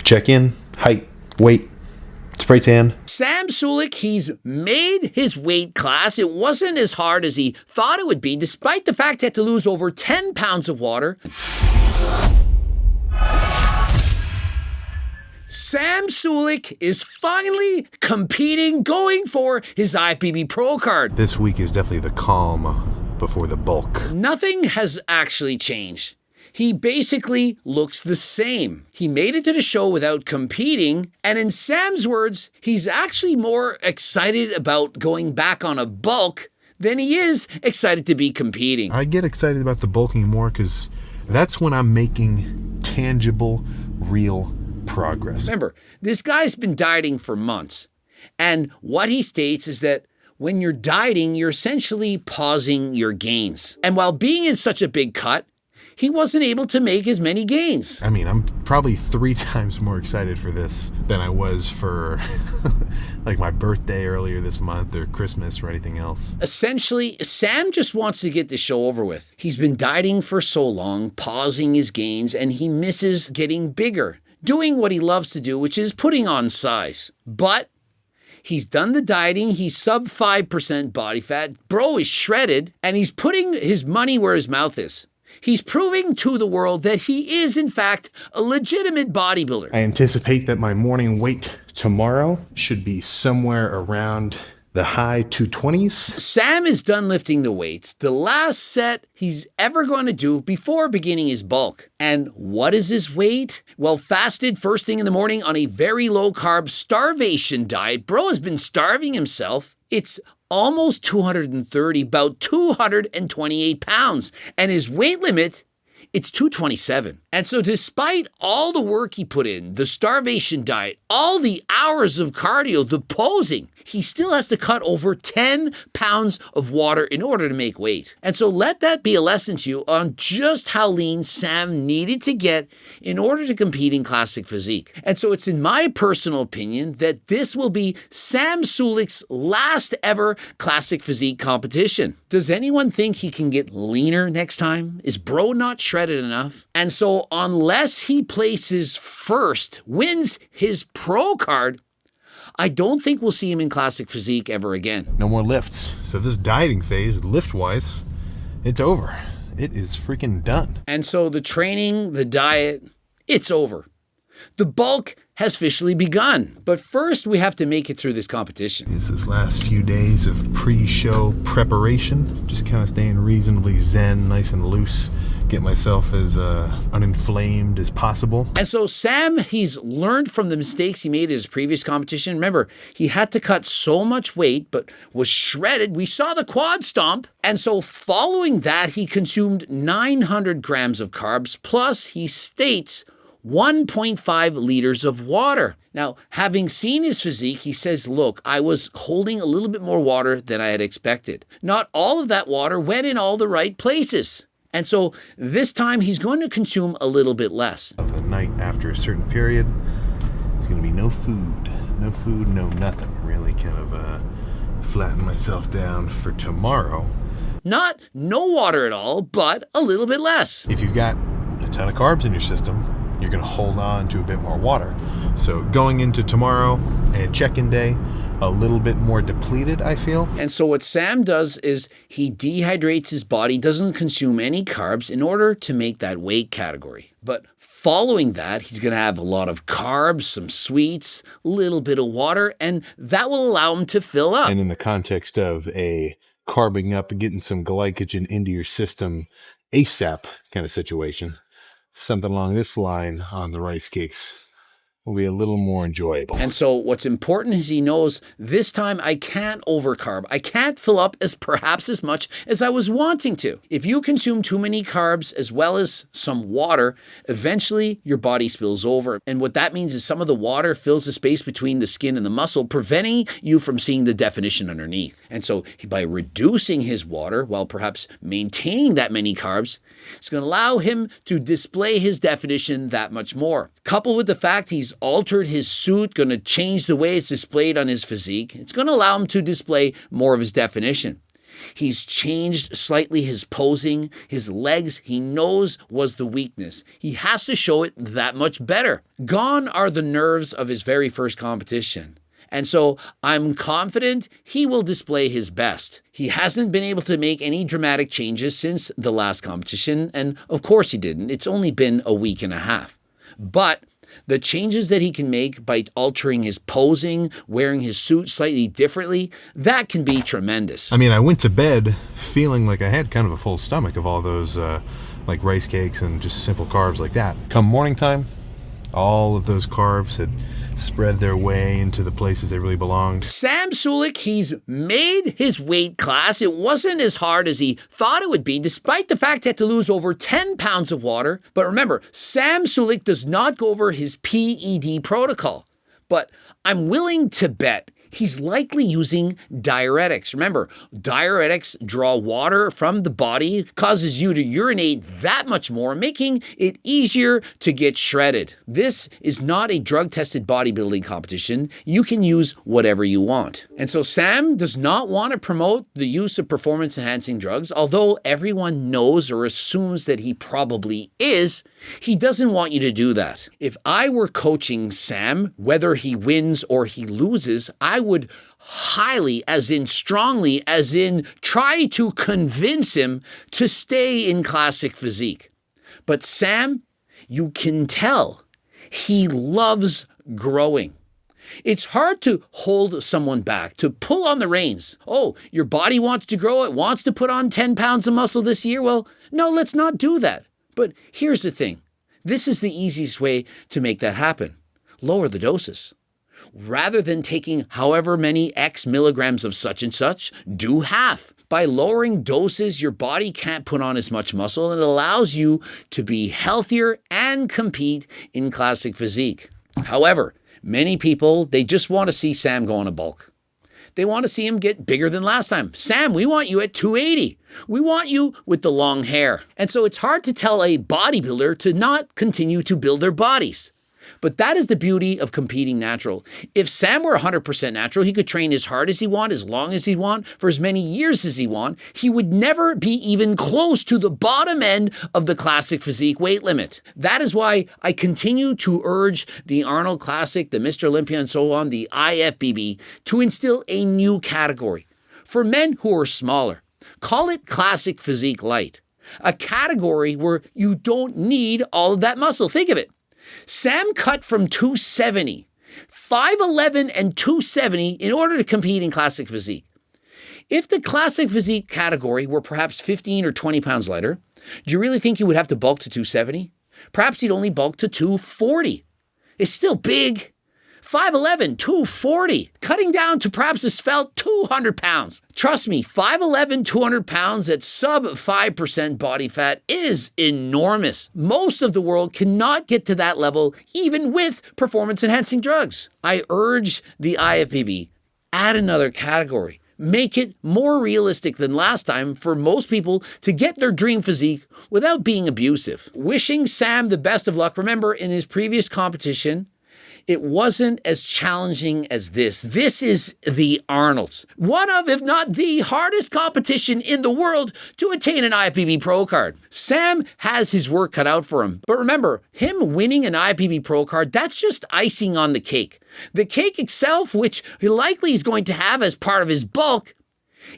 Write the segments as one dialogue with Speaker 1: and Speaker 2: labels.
Speaker 1: check in, height, weight, spray tan.
Speaker 2: Sam Sulek, he's made his weight class. It wasn't as hard as he thought it would be, despite the fact he had to lose over 10 pounds of water. Sam Sulek is finally competing, going for his IFBB Pro card.
Speaker 1: This week is definitely the calm before the bulk.
Speaker 2: Nothing has actually changed. He basically looks the same. He made it to the show without competing, and in Sam's words, he's actually more excited about going back on a bulk than he is excited to be competing.
Speaker 1: I get excited about the bulking more because that's when I'm making tangible, real progress.
Speaker 2: Remember, this guy's been dieting for months, and what he states is that when you're dieting, you're essentially pausing your gains. And while being in such a big cut, he wasn't able to make as many gains.
Speaker 1: I mean, I'm probably 3 times more excited for this than I was for like my birthday earlier this month or Christmas or anything else.
Speaker 2: Essentially, Sam just wants to get the show over with. He's been dieting for so long, pausing his gains, and he misses getting bigger, doing what he loves to do, which is putting on size. But he's done the dieting, he's sub 5% body fat, bro is shredded, and he's putting his money where his mouth is. He's proving to the world that he is, in fact, a legitimate bodybuilder.
Speaker 1: I anticipate that my morning weight tomorrow should be somewhere around the high 220s.
Speaker 2: Sam is done lifting the weights, the last set he's ever going to do before beginning his bulk. And what is his weight? Well, fasted first thing in the morning on a very low-carb starvation diet. Bro has been starving himself. It's almost 230, about 228 pounds. And his weight limit, it's 227. And so despite all the work he put in, the starvation diet, all the hours of cardio, the posing, he still has to cut over 10 pounds of water in order to make weight. And so let that be a lesson to you on just how lean Sam needed to get in order to compete in classic physique. And so it's in my personal opinion that this will be Sam Sulek's last ever classic physique competition. Does anyone think he can get leaner next time? Is bro not shredded enough? And so unless he places first, wins his pro card, I don't think we'll see him in classic physique ever again.
Speaker 1: No more lifts. So this dieting phase, lift-wise, it's over. It is freaking done.
Speaker 2: And so the training, the diet, it's over. The bulk has officially begun. But first, we have to make it through this competition.
Speaker 1: It's this last few days of pre-show preparation. Just kind of staying reasonably zen, nice and loose. Get myself as uninflamed as possible.
Speaker 2: And so Sam, he's learned from the mistakes he made in his previous competition. Remember, he had to cut so much weight, but was shredded. We saw the quad stomp. And so following that, he consumed 900 grams of carbs, plus he states 1.5 liters of water. Now, having seen his physique, he says, look, I was holding a little bit more water than I had expected. Not all of that water went in all the right places. And so this time he's going to consume a little bit less.
Speaker 1: Of the night after a certain period, it's going to be no food, no nothing. Really kind of flatten myself down for tomorrow.
Speaker 2: Not no water at all, but a little bit less.
Speaker 1: If you've got a ton of carbs in your system, you're going to hold on to a bit more water. So going into tomorrow and check-in day, a little bit more depleted, I feel.
Speaker 2: And so what Sam does is he dehydrates his body, doesn't consume any carbs in order to make that weight category. But following that, he's going to have a lot of carbs, some sweets, a little bit of water, and that will allow him to fill up.
Speaker 1: And in the context of a carbing up and getting some glycogen into your system ASAP kind of situation, something along this line on the rice cakes will be a little more enjoyable.
Speaker 2: And so what's important is he knows this time I can't overcarb. I can't fill up perhaps as much as I was wanting to. If you consume too many carbs as well as some water, eventually your body spills over. And what that means is some of the water fills the space between the skin and the muscle, preventing you from seeing the definition underneath. And so by reducing his water while perhaps maintaining that many carbs, it's going to allow him to display his definition that much more. Coupled with the fact he's altered his suit, going to change the way it's displayed on his physique, it's going to allow him to display more of his definition. He's changed slightly his posing. His legs, he knows, was the weakness. He has to show it that much better. Gone are the nerves of his very first competition. And so I'm confident he will display his best. He hasn't been able to make any dramatic changes since the last competition, and of course he didn't. It's only been a week and a half. But the changes that he can make by altering his posing, wearing his suit slightly differently, that can be tremendous.
Speaker 1: I mean, I went to bed feeling like I had kind of a full stomach of all those like rice cakes and just simple carbs like that. Come morning time, all of those carbs had spread their way into the places they really belonged.
Speaker 2: Sam Sulek, he's made his weight class. It wasn't as hard as he thought it would be, despite the fact he had to lose over 10 pounds of water. But remember, Sam Sulek does not go over his PED protocol. But I'm willing to bet he's likely using diuretics. Remember, diuretics draw water from the body, causes you to urinate that much more, making it easier to get shredded. This is not a drug-tested bodybuilding competition. You can use whatever you want. And so Sam does not want to promote the use of performance-enhancing drugs, although everyone knows or assumes that he probably is. He doesn't want you to do that. If I were coaching Sam, whether he wins or he loses, I would highly, as in strongly, as in try to convince him to stay in classic physique. But Sam, you can tell he loves growing. It's hard to hold someone back, to pull on the reins. Oh, your body wants to grow, it wants to put on 10 pounds of muscle this year? Well, no, let's not do that. But here's the thing. This is the easiest way to make that happen. Lower the doses. Rather than taking however many X milligrams of such and such, do half. By lowering doses, your body can't put on as much muscle, and it allows you to be healthier and compete in classic physique. However, many people, they just want to see Sam go on a bulk. They want to see him get bigger than last time. Sam, we want you at 280. We want you with the long hair. And so it's hard to tell a bodybuilder to not continue to build their bodies. But that is the beauty of competing natural. If Sam were 100% natural, he could train as hard as he want, as long as he want, for as many years as he want. He would never be even close to the bottom end of the classic physique weight limit. That is why I continue to urge the Arnold Classic, the Mr. Olympia, and so on, the IFBB, to instill a new category. For men who are smaller, call it classic physique light. A category where you don't need all of that muscle. Think of it. Sam cut from 270, 5'11", and 270 in order to compete in classic physique. If the classic physique category were perhaps 15 or 20 pounds lighter, do you really think he would have to bulk to 270? Perhaps he'd only bulk to 240. It's still big. 5'11", 240, cutting down to perhaps a svelte 200 pounds. Trust me, 5'11", 200 pounds at sub 5% body fat is enormous. Most of the world cannot get to that level even with performance-enhancing drugs. I urge the IFBB, add another category. Make it more realistic than last time for most people to get their dream physique without being abusive. Wishing Sam the best of luck. Remember, in his previous competition, it wasn't as challenging as this. This is the Arnold's. One of, if not the hardest competition in the world to attain an IFBB Pro card. Sam has his work cut out for him. But remember, him winning an IFBB Pro card, that's just icing on the cake. The cake itself, which he likely is going to have as part of his bulk,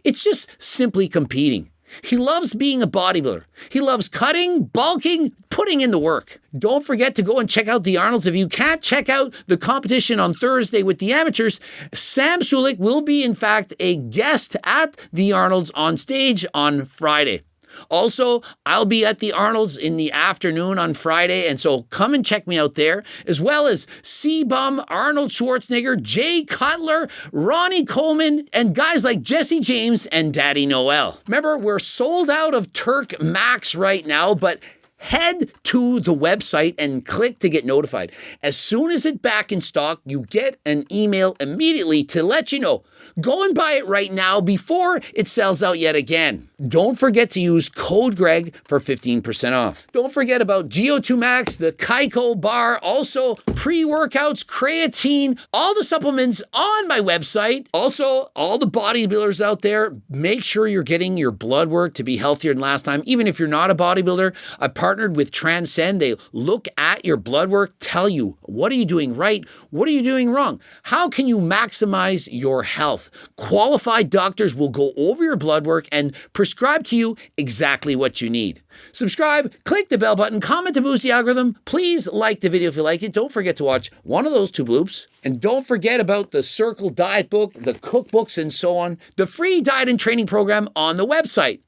Speaker 2: it's just simply competing. He loves being a bodybuilder. He loves cutting, bulking, putting in the work. Don't forget to go and check out the Arnold's. If you can't check out the competition on Thursday with the amateurs, Sam Sulek will be, in fact, a guest at the Arnold's on stage on Friday. Also, I'll be at the Arnold's in the afternoon on Friday, and so come and check me out there, as well as C-Bum, Arnold Schwarzenegger, Jay Cutler, Ronnie Coleman, and guys like Jesse James and Daddy Noel. Remember, we're sold out of Turk Max right now, but head to the website and click to get notified. As soon as it's back in stock, you get an email immediately to let you know. Go and buy it right now before it sells out yet again. Don't forget to use code Greg for 15% off. Don't forget about GO2 Max, the Kaiko bar, also pre-workouts, creatine, all the supplements on my website. Also, all the bodybuilders out there, make sure you're getting your blood work to be healthier than last time. Even if you're not a bodybuilder, I partnered with Transcend. They look at your blood work, tell you, what are you doing right? What are you doing wrong? How can you maximize your health? Qualified doctors will go over your blood work and prescribe to you exactly what you need. Subscribe, click the bell button, comment to boost the algorithm. Please like the video if you like it. Don't forget to watch one of those 2 bloops. And don't forget about the Circle Diet Book, the cookbooks, and so on. The free diet and training program on the website.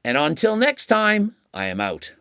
Speaker 2: And until next time, I am out.